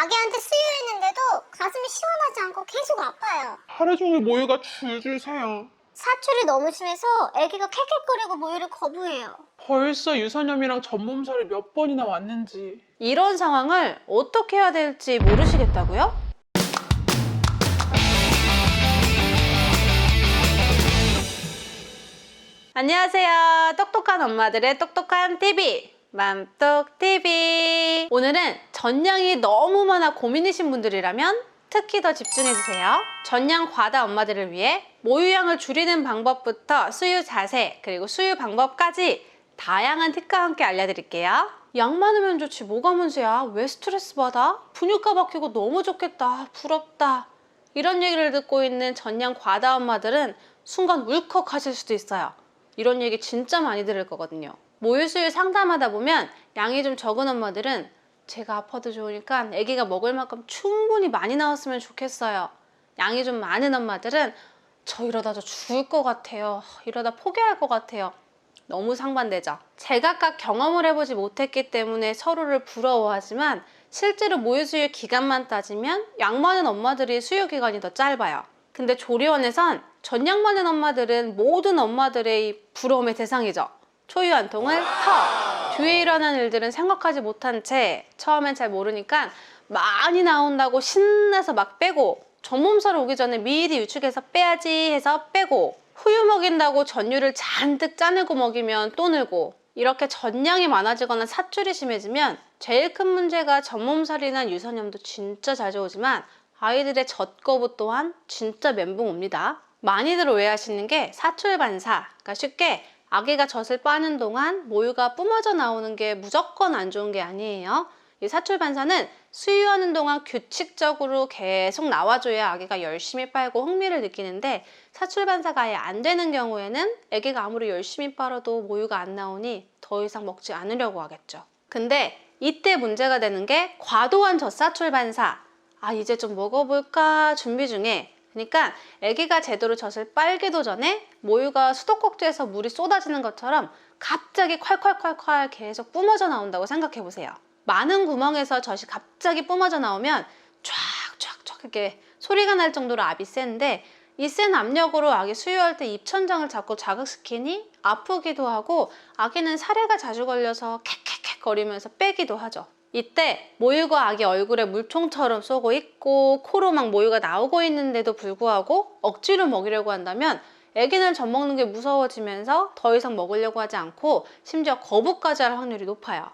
아기한테 수유했는데도 가슴이 시원하지 않고 계속 아파요. 하루 종일 모유가 줄줄 새요. 사출이 너무 심해서 아기가 캑캑거리고 모유를 거부해요. 벌써 유선염이랑 전몸살이 몇 번이나 왔는지. 이런 상황을 어떻게 해야 될지 모르시겠다고요? 안녕하세요. 똑똑한 엄마들의 똑똑한 TV 맘똑TV. 오늘은 전량이 너무 많아 고민이신 분들이라면 특히 더 집중해주세요. 전량 과다 엄마들을 위해 모유량을 줄이는 방법부터 수유 자세 그리고 수유 방법까지 다양한 팁과 함께 알려드릴게요. 양 많으면 좋지 뭐가 문제야? 왜 스트레스 받아? 분유가 바뀌고 너무 좋겠다. 부럽다. 이런 얘기를 듣고 있는 전량 과다 엄마들은 순간 울컥하실 수도 있어요. 이런 얘기 진짜 많이 들을 거거든요. 모유 수유 상담하다 보면 양이 좀 적은 엄마들은 제가 아파도 좋으니까 아기가 먹을 만큼 충분히 많이 나왔으면 좋겠어요. 양이 좀 많은 엄마들은 저 이러다 저 죽을 것 같아요. 이러다 포기할 것 같아요. 너무 상반되죠. 제각각 경험을 해보지 못했기 때문에 서로를 부러워하지만 실제로 모유 수유 기간만 따지면 양 많은 엄마들이 수유 기간이 더 짧아요. 근데 조리원에선 전양 많은 엄마들은 모든 엄마들의 부러움의 대상이죠. 초유 한 통을 뒤에 일어난 일들은 생각하지 못한 채 처음엔 잘 모르니까 많이 나온다고 신나서 막 빼고 전몸살 오기 전에 미리 유축해서 빼야지 해서 빼고 후유 먹인다고 전유를 잔뜩 짜내고 먹이면 또 늘고 이렇게 전량이 많아지거나 사출이 심해지면 제일 큰 문제가 전몸살이나 유선염도 진짜 자주 오지만 아이들의 젖거부 또한 진짜 멘붕 옵니다. 많이들 오해하시는 게 사출 반사, 그러니까 쉽게 아기가 젖을 빠는 동안 모유가 뿜어져 나오는 게 무조건 안 좋은 게 아니에요. 이 사출 반사는 수유하는 동안 규칙적으로 계속 나와줘야 아기가 열심히 빨고 흥미를 느끼는데 사출 반사가 아예 안 되는 경우에는 아기가 아무리 열심히 빨아도 모유가 안 나오니 더 이상 먹지 않으려고 하겠죠. 근데 이때 문제가 되는 게 과도한 젖사출 반사. 이제 좀 먹어볼까 준비 중에 그러니까 아기가 제대로 젖을 빨기도 전에 모유가 수도꼭지에서 물이 쏟아지는 것처럼 갑자기 콸콸콸콸 계속 뿜어져 나온다고 생각해 보세요. 많은 구멍에서 젖이 갑자기 뿜어져 나오면 쫙쫙쫙 이렇게 소리가 날 정도로 압이 센데 이 센 압력으로 아기 수유할 때 입천장을 자꾸 자극시키니 아프기도 하고 아기는 사례가 자주 걸려서 캑캑캑 거리면서 빼기도 하죠. 이때 모유가 아기 얼굴에 물총처럼 쏘고 있고 코로 막 모유가 나오고 있는데도 불구하고 억지로 먹이려고 한다면 아기는 젖 먹는 게 무서워지면서 더 이상 먹으려고 하지 않고 심지어 거부까지 할 확률이 높아요.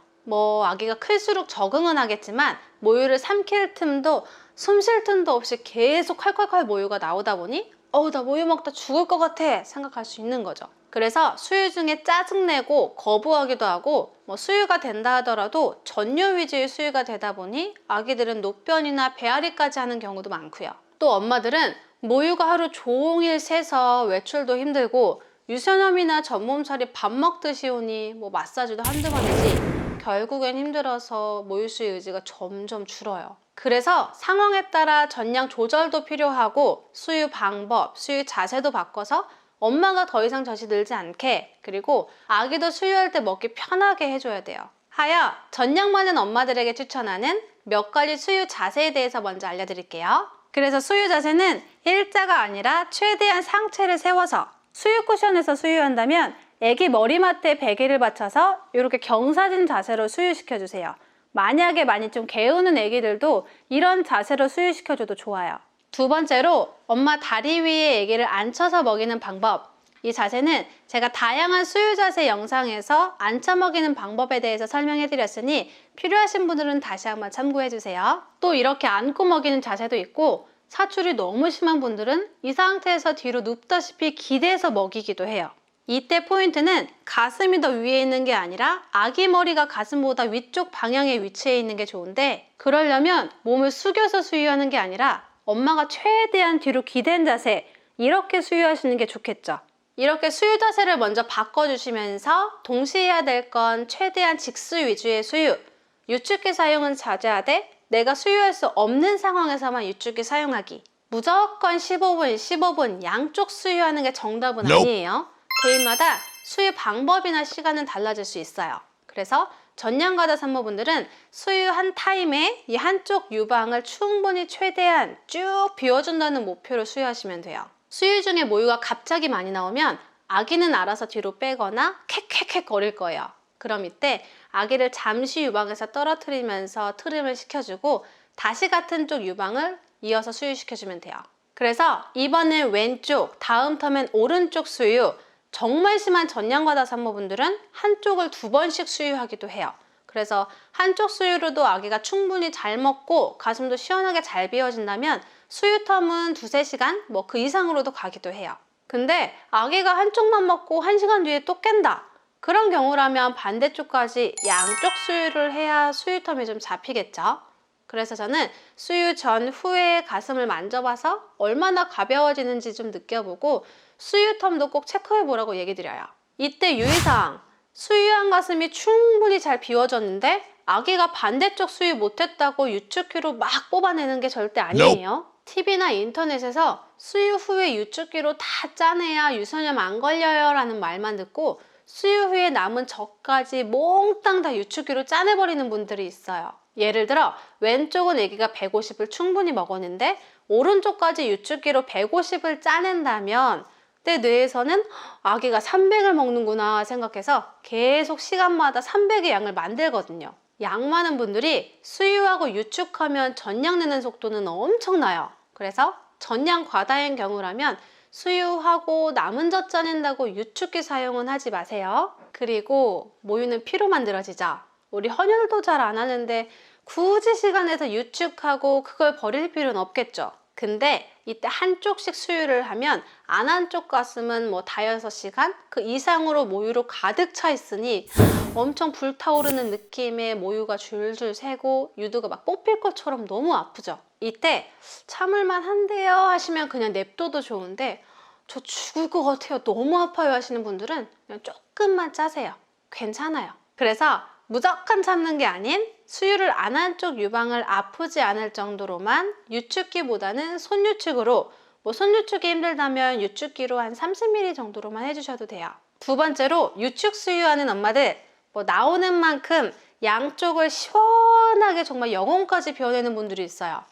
아기가 클수록 적응은 하겠지만 모유를 삼킬 틈도 숨 쉴 틈도 없이 계속 콸콸콸 모유가 나오다 보니 나 모유 먹다 죽을 것 같아 생각할 수 있는 거죠. 그래서 수유 중에 짜증내고 거부하기도 하고 수유가 된다 하더라도 전유 위주의 수유가 되다 보니 아기들은 노변이나 배앓이까지 하는 경우도 많고요. 또 엄마들은 모유가 하루 종일 새서 외출도 힘들고 유선염이나 전몸살이 밥 먹듯이 오니 마사지도 한두 번이지 결국엔 힘들어서 모유 수유 의지가 점점 줄어요. 그래서 상황에 따라 전량 조절도 필요하고 수유 방법, 수유 자세도 바꿔서 엄마가 더 이상 젖이 늘지 않게 그리고 아기도 수유할 때 먹기 편하게 해줘야 돼요. 하여 전량 많은 엄마들에게 추천하는 몇 가지 수유 자세에 대해서 먼저 알려드릴게요. 그래서 수유 자세는 일자가 아니라 최대한 상체를 세워서 수유 쿠션에서 수유한다면 아기 머리맡에 베개를 받쳐서 이렇게 경사진 자세로 수유시켜주세요. 만약에 많이 좀 개우는 아기들도 이런 자세로 수유시켜줘도 좋아요. 두 번째로 엄마 다리 위에 아기를 앉혀서 먹이는 방법. 이 자세는 제가 다양한 수유 자세 영상에서 앉혀 먹이는 방법에 대해서 설명해 드렸으니 필요하신 분들은 다시 한번 참고해 주세요. 또 이렇게 안고 먹이는 자세도 있고 사출이 너무 심한 분들은 이 상태에서 뒤로 눕다시피 기대서 먹이기도 해요. 이때 포인트는 가슴이 더 위에 있는 게 아니라 아기 머리가 가슴보다 위쪽 방향에 위치해 있는 게 좋은데 그러려면 몸을 숙여서 수유하는 게 아니라 엄마가 최대한 뒤로 기댄 자세 이렇게 수유하시는 게 좋겠죠. 이렇게 수유 자세를 먼저 바꿔주시면서 동시에 해야 될 건 최대한 직수 위주의 수유 유축기 사용은 자제하되 내가 수유할 수 없는 상황에서만 유축기 사용하기 무조건 15분 양쪽 수유하는 게 정답은 아니에요. 개인마다 수유 방법이나 시간은 달라질 수 있어요. 그래서 전량과다 산모분들은 수유 한 타임에 이 한쪽 유방을 충분히 최대한 쭉 비워준다는 목표로 수유하시면 돼요. 수유 중에 모유가 갑자기 많이 나오면 아기는 알아서 뒤로 빼거나 캑캑캑 거릴 거예요. 그럼 이때 아기를 잠시 유방에서 떨어뜨리면서 트림을 시켜주고 다시 같은 쪽 유방을 이어서 수유시켜주면 돼요. 그래서 이번엔 왼쪽, 다음 텀엔 오른쪽 수유, 정말 심한 전량과다 산모분들은 한쪽을 2번씩 수유하기도 해요. 그래서 한쪽 수유로도 아기가 충분히 잘 먹고 가슴도 시원하게 잘 비워진다면 수유 텀은 2~3시간, 뭐 그 이상으로도 가기도 해요. 근데 아기가 한쪽만 먹고 1시간 뒤에 또 깬다. 그런 경우라면 반대쪽까지 양쪽 수유를 해야 수유 텀이 좀 잡히겠죠. 그래서 저는 수유 전 후에 가슴을 만져봐서 얼마나 가벼워지는지 좀 느껴보고 수유 텀도 꼭 체크해 보라고 얘기 드려요. 이때 유의사항, 수유한 가슴이 충분히 잘 비워졌는데 아기가 반대쪽 수유 못했다고 유축기로 막 뽑아내는 게 절대 아니에요. TV나 인터넷에서 수유 후에 유축기로 다 짜내야 유선염 안 걸려요 라는 말만 듣고 수유 후에 남은 젖까지 몽땅 다 유축기로 짜내버리는 분들이 있어요. 예를 들어 왼쪽은 아기가 150을 충분히 먹었는데 오른쪽까지 유축기로 150을 짜낸다면 내 뇌에서는 아기가 300을 먹는구나 생각해서 계속 시간마다 300의 양을 만들거든요. 양 많은 분들이 수유하고 유축하면 전량 내는 속도는 엄청나요. 그래서 전량 과다인 경우라면 수유하고 남은 젖 짜낸다고 유축기 사용은 하지 마세요. 그리고 모유는 피로 만들어지죠. 우리 헌혈도 잘 안 하는데 굳이 시간 내서 유축하고 그걸 버릴 필요는 없겠죠. 근데 이때 한쪽씩 수유를 하면 안 한쪽 가슴은 뭐 5~6시간 그 이상으로 모유로 가득 차 있으니 엄청 불타오르는 느낌의 모유가 줄줄 새고 유두가 막 뽑힐 것처럼 너무 아프죠. 이때 참을만 한데요 하시면 그냥 냅둬도 좋은데 저 죽을 것 같아요, 너무 아파요 하시는 분들은 그냥 조금만 짜세요. 괜찮아요. 그래서 무조건 참는 게 아닌 수유를 안 한 쪽 유방을 아프지 않을 정도로만 유축기보다는 손유축으로, 뭐 손유축이 힘들다면 유축기로 한 30mm 정도로만 해주셔도 돼요. 두 번째로 유축 수유하는 엄마들, 뭐 나오는 만큼 양쪽을 시원하게 정말 영혼까지 비워내는 분들이 있어요.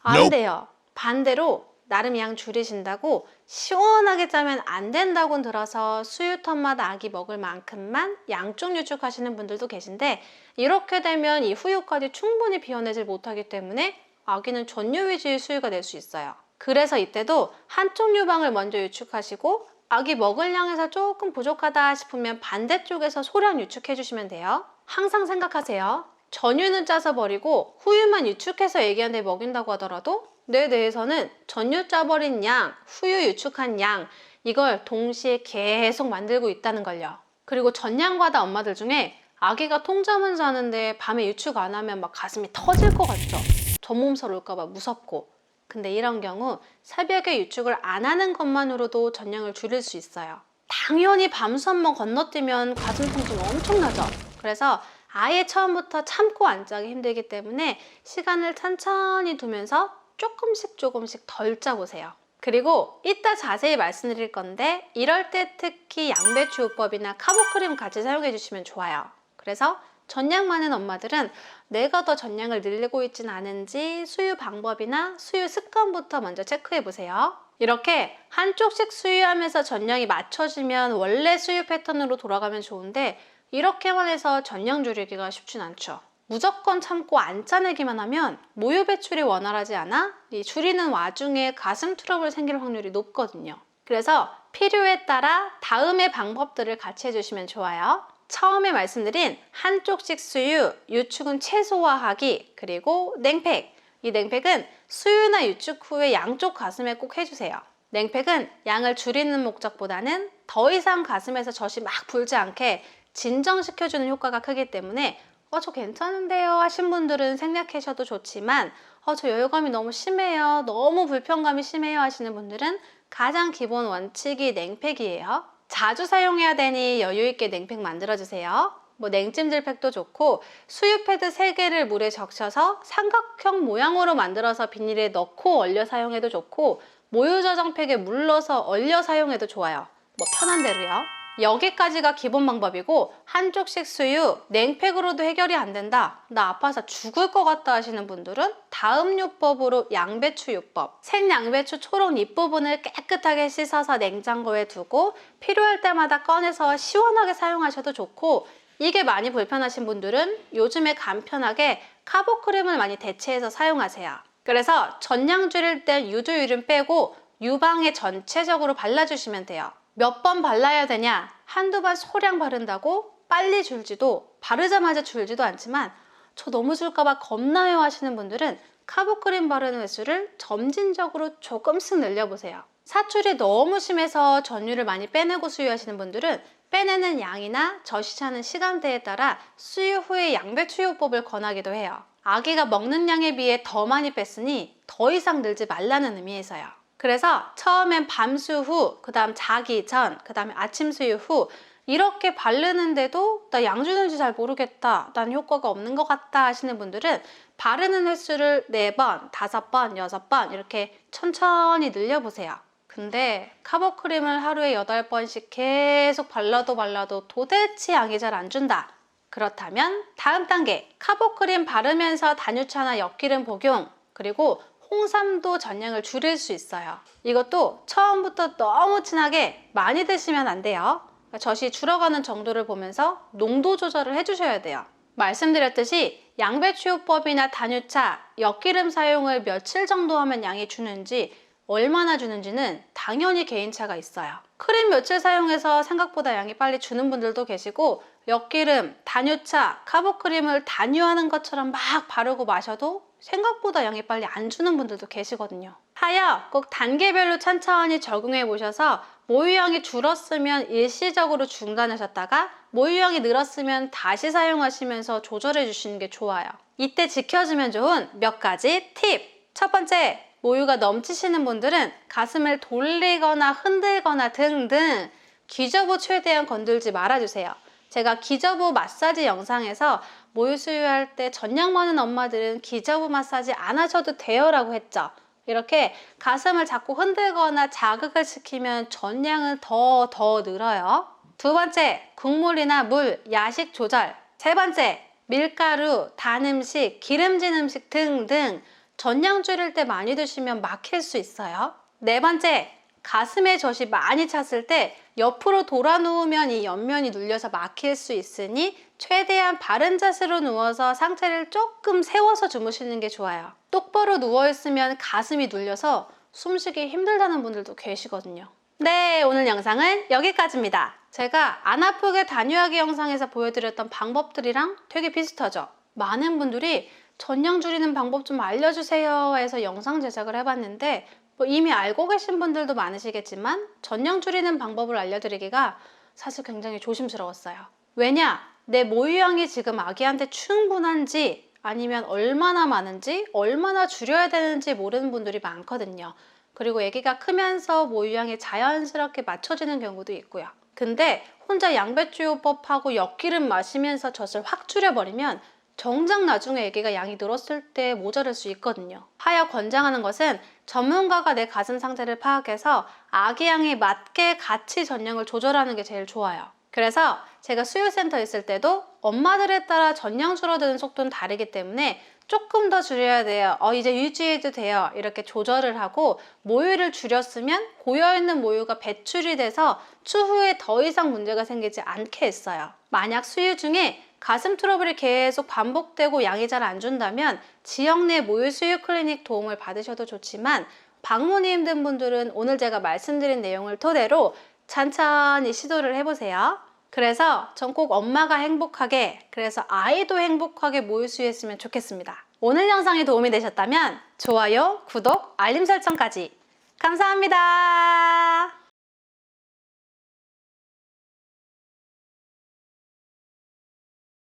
안 돼요. 반대로 나름 양 줄이신다고 시원하게 짜면 안 된다고 들어서 수유텀마다 아기 먹을 만큼만 양쪽 유축하시는 분들도 계신데 이렇게 되면 이 후유까지 충분히 비워내질 못하기 때문에 아기는 전유 위주의 수유가 될 수 있어요. 그래서 이때도 한쪽 유방을 먼저 유축하시고 아기 먹을 양에서 조금 부족하다 싶으면 반대쪽에서 소량 유축해 주시면 돼요. 항상 생각하세요. 전유는 짜서 버리고 후유만 유축해서 애기한테 먹인다고 하더라도 내 뇌에서는 전유 짜버린 양, 후유 유축한 양 이걸 동시에 계속 만들고 있다는 걸요. 그리고 전량과다 엄마들 중에 아기가 통잠은 자는데 밤에 유축 안 하면 막 가슴이 터질 것 같죠. 전몸살 올까봐 무섭고. 근데 이런 경우 새벽에 유축을 안 하는 것만으로도 전량을 줄일 수 있어요. 당연히 밤수 한번 건너뛰면 가슴 통증 엄청나죠. 그래서 아예 처음부터 참고 안 짜기 힘들기 때문에 시간을 천천히 두면서 조금씩 덜 짜보세요. 그리고 이따 자세히 말씀드릴 건데 이럴 때 특히 양배추요법이나 카보크림 같이 사용해 주시면 좋아요. 그래서 전량 많은 엄마들은 내가 더 전량을 늘리고 있진 않은지 수유 방법이나 수유 습관부터 먼저 체크해 보세요. 이렇게 한쪽씩 수유하면서 전량이 맞춰지면 원래 수유 패턴으로 돌아가면 좋은데 이렇게만 해서 전량 줄이기가 쉽진 않죠. 무조건 참고 안 짜내기만 하면 모유 배출이 원활하지 않아 이 줄이는 와중에 가슴 트러블 생길 확률이 높거든요. 그래서 필요에 따라 다음의 방법들을 같이 해주시면 좋아요. 처음에 말씀드린 한쪽씩 수유, 유축은 최소화하기, 그리고 냉팩. 이 냉팩은 수유나 유축 후에 양쪽 가슴에 꼭 해주세요. 냉팩은 양을 줄이는 목적보다는 더 이상 가슴에서 젖이 막 불지 않게 진정시켜주는 효과가 크기 때문에 저 괜찮은데요 하신 분들은 생략하셔도 좋지만 저 여유감이 너무 심해요, 너무 불편감이 심해요 하시는 분들은 가장 기본 원칙이 냉팩이에요. 자주 사용해야 되니 여유있게 냉팩 만들어주세요. 뭐 냉찜질팩도 좋고 수유 패드 3개를 물에 적셔서 삼각형 모양으로 만들어서 비닐에 넣고 얼려 사용해도 좋고 모유 저장팩에 물 넣어서 얼려 사용해도 좋아요. 뭐 편한 대로요. 여기까지가 기본 방법이고 한쪽씩 수유, 냉팩으로도 해결이 안 된다. 나 아파서 죽을 것 같다 하시는 분들은 다음 요법으로 양배추 요법. 생양배추 초록 잎부분을 깨끗하게 씻어서 냉장고에 두고 필요할 때마다 꺼내서 시원하게 사용하셔도 좋고 이게 많이 불편하신 분들은 요즘에 간편하게 카보크림을 많이 대체해서 사용하세요. 그래서 전량 줄일 땐 유두유림 빼고 유방에 전체적으로 발라주시면 돼요. 몇 번 발라야 되냐? 한두 번 소량 바른다고 빨리 줄지도 바르자마자 줄지도 않지만 저 너무 줄까봐 겁나요 하시는 분들은 카보크림 바르는 횟수를 점진적으로 조금씩 늘려보세요. 사출이 너무 심해서 전유를 많이 빼내고 수유하시는 분들은 빼내는 양이나 저시차는 시간대에 따라 수유 후에 양배추요법을 권하기도 해요. 아기가 먹는 양에 비해 더 많이 뺐으니 더 이상 늘지 말라는 의미에서요. 그래서 처음엔 밤수 후, 그 다음 자기 전, 그 다음에 아침 수유 후 이렇게 바르는데도 나 양 주는지 잘 모르겠다, 난 효과가 없는 것 같다 하시는 분들은 바르는 횟수를 4번, 5번, 6번 이렇게 천천히 늘려보세요. 근데 카보크림을 하루에 8번씩 계속 발라도 도대체 양이 잘 안 준다. 그렇다면 다음 단계 카보크림 바르면서 단유차나 엿기름 복용 그리고 홍삼도 전량을 줄일 수 있어요. 이것도 처음부터 너무 진하게 많이 드시면 안 돼요. 젖이 줄어가는 정도를 보면서 농도 조절을 해주셔야 돼요. 말씀드렸듯이 양배추요법이나 단유차, 엿기름 사용을 며칠 정도 하면 양이 주는지 얼마나 주는지는 당연히 개인차가 있어요. 크림 며칠 사용해서 생각보다 양이 빨리 주는 분들도 계시고 엿기름, 단유차, 카보크림을 단유하는 것처럼 막 바르고 마셔도 생각보다 양이 빨리 안 주는 분들도 계시거든요. 하여 꼭 단계별로 천천히 적용해 보셔서 모유양이 줄었으면 일시적으로 중단하셨다가 모유양이 늘었으면 다시 사용하시면서 조절해 주시는 게 좋아요. 이때 지켜주면 좋은 몇 가지 팁! 첫 번째, 모유가 넘치시는 분들은 가슴을 돌리거나 흔들거나 등등 기저부 최대한 건들지 말아주세요. 제가 기저부 마사지 영상에서 모유 수유할 때 전량 많은 엄마들은 기저부 마사지 안 하셔도 돼요 라고 했죠. 이렇게 가슴을 자꾸 흔들거나 자극을 시키면 전량은 더 늘어요. 두 번째, 국물이나 물, 야식 조절. 세 번째, 밀가루, 단 음식, 기름진 음식 등등 전량 줄일 때 많이 드시면 막힐 수 있어요. 네 번째, 가슴에 젖이 많이 찼을 때 옆으로 돌아 누우면 이 옆면이 눌려서 막힐 수 있으니 최대한 바른 자세로 누워서 상체를 조금 세워서 주무시는 게 좋아요. 똑바로 누워있으면 가슴이 눌려서 숨쉬기 힘들다는 분들도 계시거든요. 네, 오늘 영상은 여기까지입니다. 제가 안 아프게 단유하기 영상에서 보여드렸던 방법들이랑 되게 비슷하죠? 많은 분들이 전량 줄이는 방법 좀 알려주세요 해서 영상 제작을 해봤는데 이미 알고 계신 분들도 많으시겠지만 전량 줄이는 방법을 알려드리기가 사실 굉장히 조심스러웠어요. 왜냐? 내 모유양이 지금 아기한테 충분한지 아니면 얼마나 많은지 얼마나 줄여야 되는지 모르는 분들이 많거든요. 그리고 아기가 크면서 모유양이 자연스럽게 맞춰지는 경우도 있고요. 근데 혼자 양배추요법하고 엿기름 마시면서 젖을 확 줄여버리면 정작 나중에 아기가 양이 늘었을 때 모자랄 수 있거든요. 하여 권장하는 것은 전문가가 내 가슴 상태를 파악해서 아기 양에 맞게 같이 전량을 조절하는 게 제일 좋아요. 그래서 제가 수유센터 있을 때도 엄마들에 따라 전량 줄어드는 속도는 다르기 때문에 조금 더 줄여야 돼요. 이제 유지해도 돼요. 이렇게 조절을 하고 모유를 줄였으면 고여있는 모유가 배출이 돼서 추후에 더 이상 문제가 생기지 않게 했어요. 만약 수유 중에 가슴 트러블이 계속 반복되고 양이 잘 안 준다면 지역 내 모유 수유 클리닉 도움을 받으셔도 좋지만 방문이 힘든 분들은 오늘 제가 말씀드린 내용을 토대로 천천히 시도를 해보세요. 그래서 전 꼭 엄마가 행복하게, 그래서 아이도 행복하게 모유 수유했으면 좋겠습니다. 오늘 영상이 도움이 되셨다면 좋아요, 구독, 알림 설정까지 감사합니다.